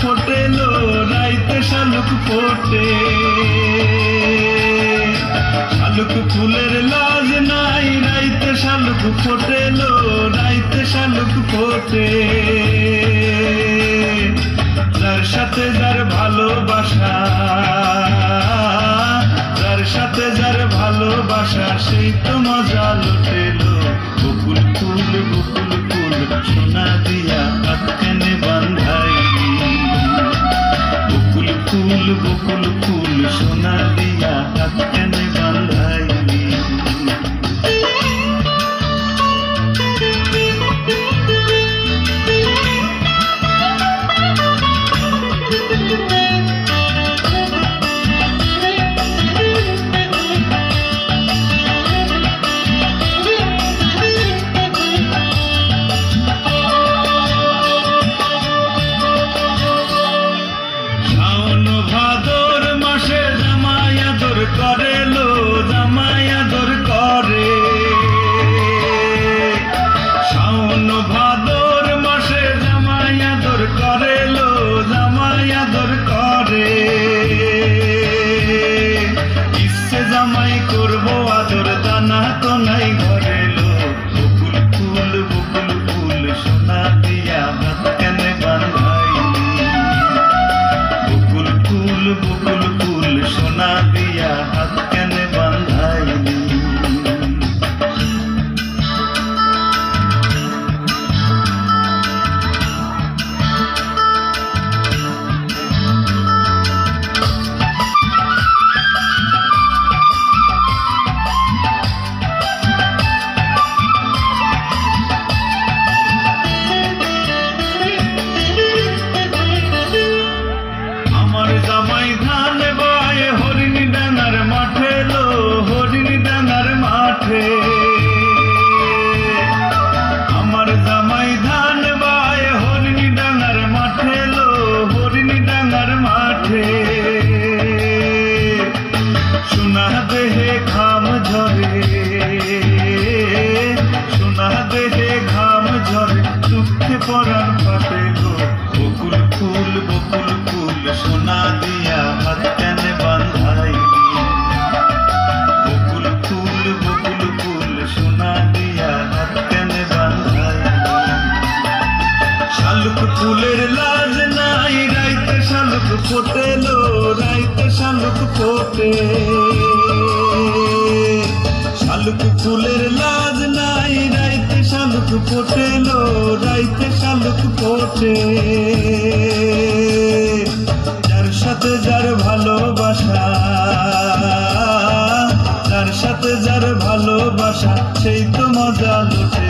ফোটেলো রাইতে শালুক ফোটে। শালুক ফুলের লাজ নাই রাইতে শালুক ফোটেলো রাইতে শালুক ফোটে। যার সাথে যার ভালোবাসা, যার সাথে যার ভালোবাসা সেই তো মজা লুটেলো। বকুল ফুল সোনা দিয়া হাতখানে বান্ধাইলি। বকুল ফুল সোনা দিয়া হাতখানে বান্ধাইলি। করেলো জামাই আদর করে। শাওন ভাদর মাসে জামাই আদর করেলো জামাই আদর করে। ইচ্ছে জামাই করবো আদর দানা তো নাই ঘরেলো। বকুল ফুল সোনা দিয়া হাতখানে বান্ধাইলি। বকুল ফুল সোনা দিয়া হাতখানে বান্ধাইলি। আমার জামাই ধান বায় হরিণী ডাঙার মাঠে লো হরিণী ডাঙার মাঠে। আমার জামাই ধান বায় হরিণী ডাঙার মাঠে লো হরিণী ডাঙার মাঠে। সোনা দেহে ঘাম ঝরে, সোনা দেহে ঘাম ঝরে দুঃখে পরাণ ফাটে গো। বকুল ফুল সোনা দিয়া হাতখানে বান্ধাইলি। বকুল ফুল সোনা দিয়া হাতখানে বান্ধাইলি। শালুক ফুলের লাজ নাই রাইতে শালুক ফোটেলো রাইতে শালুক ফোটে। শালুক ফুলের লাজ নাই রাইতে শালুক ফোটেলো রাইতে শালুক ফোটে। যার সাথে যার ভালোবাসা, যার সাথে যার ভালোবাসা সেই তো মজা লুটে।